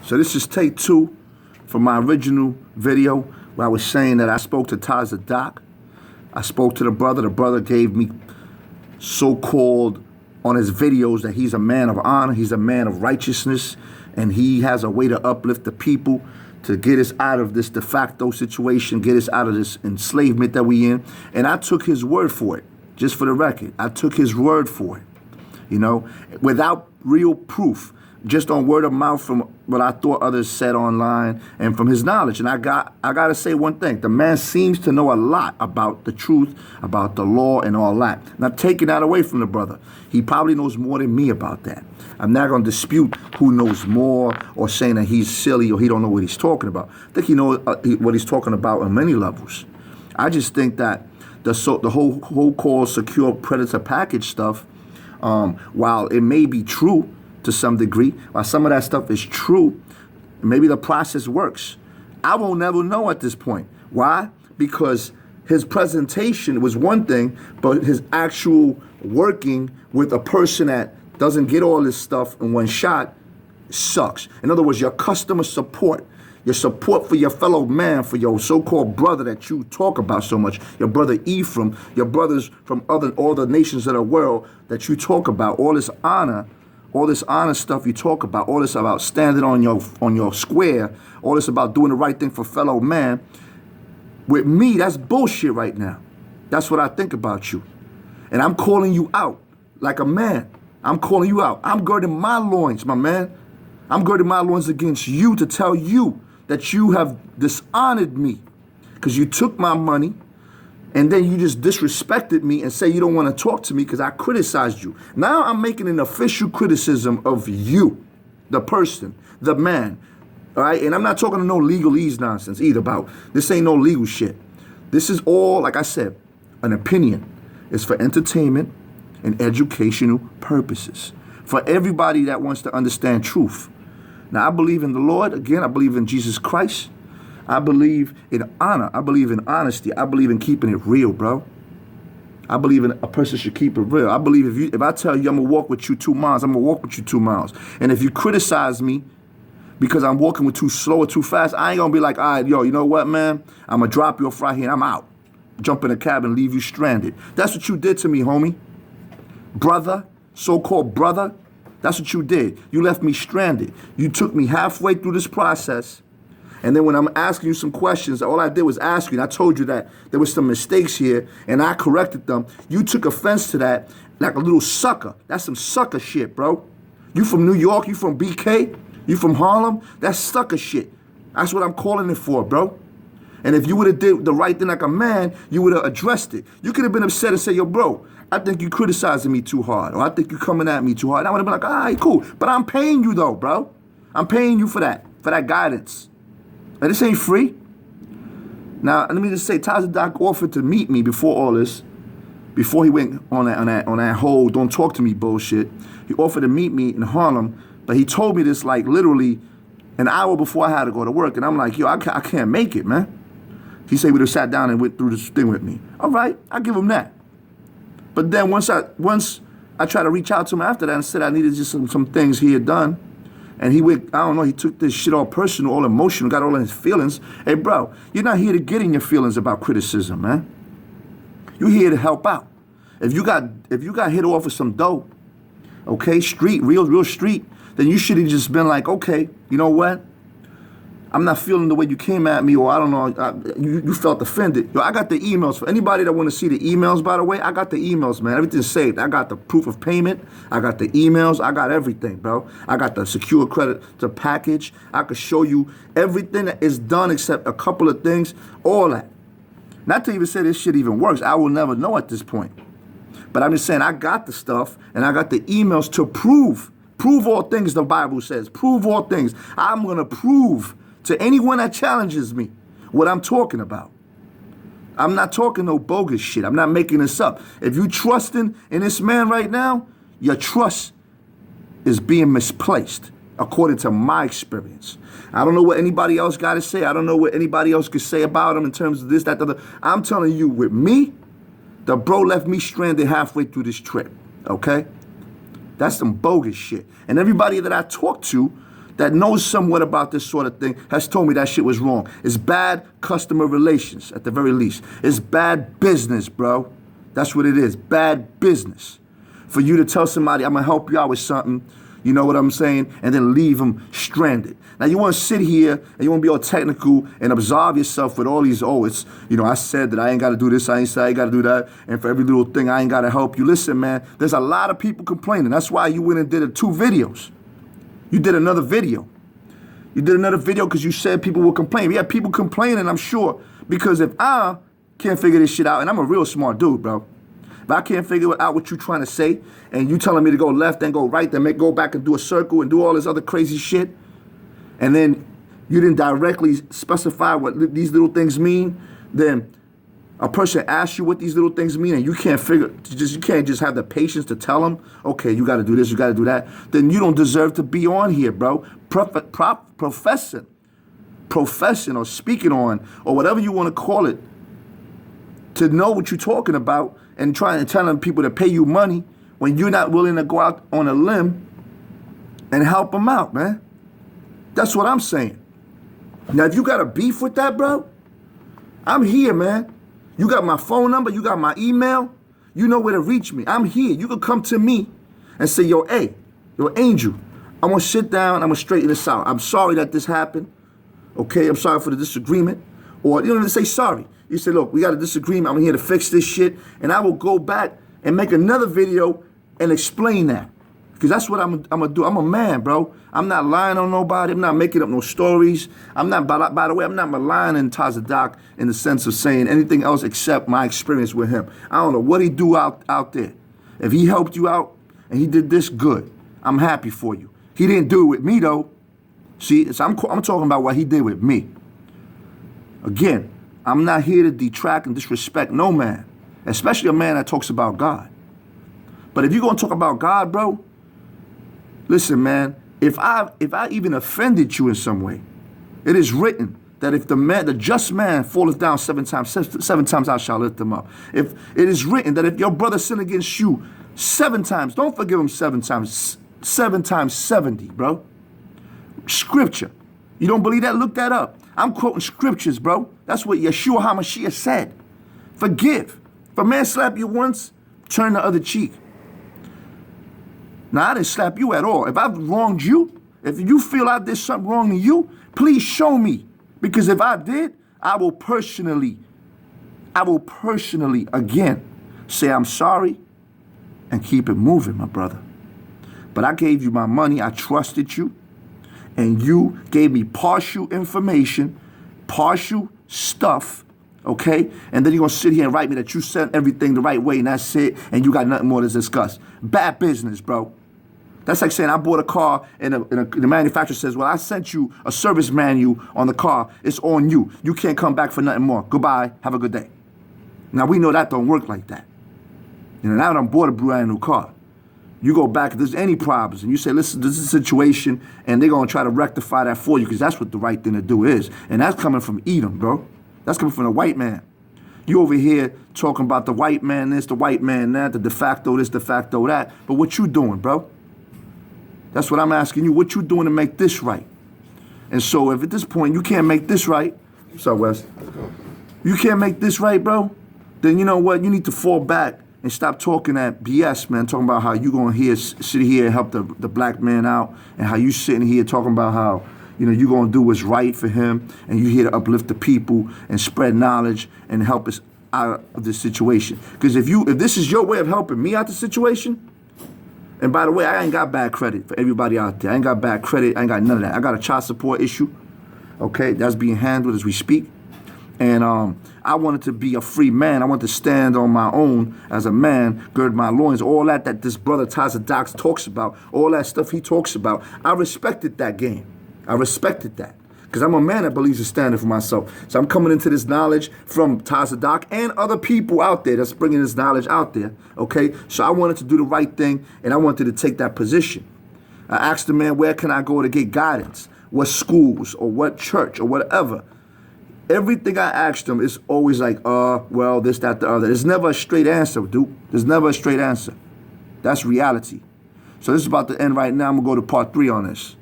So this is take 2 from my original video where I was saying that I spoke to tazad. I spoke to the brother. The brother gave me so-called on his videos that he's a man of honor, he's a man of righteousness, and he has a way to uplift the people to get us out of this de facto situation, get us out of this enslavement that we in. And I took his word for it, just for the record. I took his word for it, you know, without real proof, just on word of mouth from what I thought others said online and from his knowledge. And I got to say one thing. The man seems to know a lot about the truth, about the law and all that. Not taking that away from the brother. He probably knows more than me about that. I'm not going to dispute who knows more or saying that he's silly or he don't know what he's talking about. I think he knows what he's talking about on many levels. I just think that the whole called secure predator package stuff, while it may be true to some degree, while some of that stuff is true, maybe the process works. I will never know at this point. Why? Because his presentation was one thing, but his actual working with a person that doesn't get all this stuff in one shot sucks. In other words, your customer support, your support for your fellow man, for your so-called brother that you talk about so much, your brother Ephraim, your brothers from all the nations of the world that you talk about, all this honor stuff you talk about, all this about standing on your square, all this about doing the right thing for fellow man. With me, that's bullshit right now. That's what I think about you. And I'm calling you out like a man. I'm calling you out. I'm girding my loins, my man. I'm girding my loins against you to tell you that you have dishonored me because you took my money and then you just disrespected me and say you don't want to talk to me because I criticized you. Now I'm making an official criticism of you, the person, the man, all right? And I'm not talking to no legalese nonsense either about this ain't no legal shit. This is all, like I said, an opinion. It's for entertainment and educational purposes for everybody that wants to understand truth. Now, I believe in the Lord. Again, I believe in Jesus Christ. I believe in honor. I believe in honesty. I believe in keeping it real, bro. I believe in a person should keep it real. I believe if I tell you I'm going to walk with you 2 miles, I'm going to walk with you 2 miles. And if you criticize me because I'm walking with too slow or too fast, I ain't going to be like, all right, yo, you know what, man? I'm going to drop you off right here and I'm out. Jump in a cab and leave you stranded. That's what you did to me, homie. Brother, so-called brother, that's what you did. You left me stranded. You took me halfway through this process. And then when I'm asking you some questions, all I did was ask you, and I told you that there was some mistakes here, and I corrected them. You took offense to that like a little sucker. That's some sucker shit, bro. You from New York, you from BK, you from Harlem, that's sucker shit. That's what I'm calling it for, bro. And if you would have did the right thing like a man, you would have addressed it. You could have been upset and say, yo, bro, I think you criticizing me too hard, or I think you coming at me too hard. And I would have been like, all right, cool. But I'm paying you though, bro. I'm paying you for that guidance. Now, this ain't free. Now, let me just say, tazad offered to meet me before all this, before he went on that whole don't talk to me bullshit. He offered to meet me in Harlem, but he told me this like literally an hour before I had to go to work. And I'm like, yo, I can't make it, man. He said he would have sat down and went through this thing with me. All right, I give him that. But then once I tried to reach out to him after that and said I needed just some things he had done, and he went, I don't know, he took this shit all personal, all emotional, got all in his feelings. Hey, bro, you're not here to get in your feelings about criticism, man. You're here to help out. If you got hit off with some dough, okay, street, real street, then you should have just been like, okay, you know what? I'm not feeling the way you came at me, or I don't know, you felt offended. Yo, I got the emails. For anybody that want to see the emails, by the way, I got the emails, man. Everything's saved. I got the proof of payment. I got the emails. I got everything, bro. I got the secure creditor package. I could show you everything that is done except a couple of things, all that. Not to even say this shit even works. I will never know at this point. But I'm just saying I got the stuff, and I got the emails to prove all things the Bible says. Prove all things. I'm going to prove to anyone that challenges me what I'm talking about. I'm not talking no bogus shit. I'm not making this up. If you trusting in this man right now, your trust is being misplaced, according to my experience. I don't know what anybody else got to say. I don't know what anybody else could say about him in terms of this, that, the other. I'm telling you, with me, the bro left me stranded halfway through this trip, okay? That's some bogus shit. And everybody that I talk to that knows somewhat about this sort of thing has told me that shit was wrong. It's bad customer relations, at the very least. It's bad business, bro. That's what it is, bad business. For you to tell somebody, I'm gonna help you out with something, you know what I'm saying, and then leave them stranded. Now you wanna sit here and you wanna be all technical and absolve yourself with all these, oh, it's, you know, I said that I ain't gotta do this, I ain't said I ain't gotta do that, and for every little thing I ain't gotta help you. Listen, man, there's a lot of people complaining. That's why you went and did 2 videos. You did another video. You did another video because you said people will complain. We have people complaining, I'm sure, because if I can't figure this shit out, and I'm a real smart dude, bro. If I can't figure out what you're trying to say, and you telling me to go left, then go right, then go back and do a circle and do all this other crazy shit, and then you didn't directly specify what these little things mean, then a person asks you what these little things mean, and you can't you can't just have the patience to tell them, okay, you got to do this, you got to do that, then you don't deserve to be on here, bro. Professing or speaking on, or whatever you want to call it, to know what you're talking about and trying to telling people to pay you money when you're not willing to go out on a limb and help them out, man. That's what I'm saying. Now, if you got a beef with that, bro, I'm here, man. You got my phone number, you got my email, you know where to reach me. I'm here. You can come to me and say, yo, hey, yo, Angel, I'm gonna sit down, I'm gonna straighten this out. I'm sorry that this happened. Okay, I'm sorry for the disagreement. Or you don't even say sorry. You say, look, we got a disagreement. I'm here to fix this shit. And I will go back and make another video and explain that. Because that's what I'm going to do. I'm a man, bro. I'm not lying on nobody. I'm not making up no stories. I'm not, by the way, I'm not maligning tazad in the sense of saying anything else except my experience with him. I don't know what he do out there. If he helped you out and he did this, good. I'm happy for you. He didn't do it with me, though. See, so I'm talking about what he did with me. Again, I'm not here to detract and disrespect no man, especially a man that talks about God. But if you're going to talk about God, bro, listen, man, if I even offended you in some way, it is written that if the just man falleth down 7 times I shall lift him up. If it is written that if your brother sin against you 7 times, don't forgive him 7 times, 7 times 70, bro. Scripture. You don't believe that? Look that up. I'm quoting scriptures, bro. That's what Yeshua HaMashiach said. Forgive. If a man slap you once, turn the other cheek. Now, I didn't slap you at all. If I've wronged you, if you feel I did something wrong to you, please show me. Because if I did, I will personally, again, say I'm sorry and keep it moving, my brother. But I gave you my money. I trusted you. And you gave me partial information, partial stuff, okay? And then you're going to sit here and write me that you sent everything the right way and that's it, and you got nothing more to discuss. Bad business, bro. That's like saying I bought a car and the manufacturer says, well, I sent you a service manual on the car. It's on you. You can't come back for nothing more. Goodbye. Have a good day. Now, we know that don't work like that. You know, now that I'm bought a brand new car. You go back if there's any problems, and you say, listen, this is a situation, and they're going to try to rectify that for you because that's what the right thing to do is. And that's coming from Edom, bro. That's coming from the white man. You over here talking about the white man this, the white man that, the de facto this, de facto that. But what you doing, bro? That's what I'm asking you. What you doing to make this right? And so if at this point you can't make this right, what's up, Wes? You can't make this right, bro, then you know what? You need to fall back and stop talking that BS, man, talking about how you gonna sit here and help the black man out, and how you sitting here talking about how, you know, you gonna do what's right for him, and you here to uplift the people and spread knowledge and help us out of this situation. Because if this is your way of helping me out the situation, and by the way, I ain't got bad credit for everybody out there. I ain't got bad credit. I ain't got none of that. I got a child support issue, okay, that's being handled as we speak. And I wanted to be a free man. I wanted to stand on my own as a man, gird my loins, all that this brother tazad talks about, all that stuff he talks about. I respected that game. I respected that. Because I'm a man that believes in standing for myself. So I'm coming into this knowledge from tazad and other people out there that's bringing this knowledge out there, okay? So I wanted to do the right thing, and I wanted to take that position. I asked the man, where can I go to get guidance? What schools or what church or whatever? Everything I asked him is always like, well, this, that, the other. There's never a straight answer, dude. There's never a straight answer. That's reality. So this is about to end right now. I'm going to go to part 3 on this.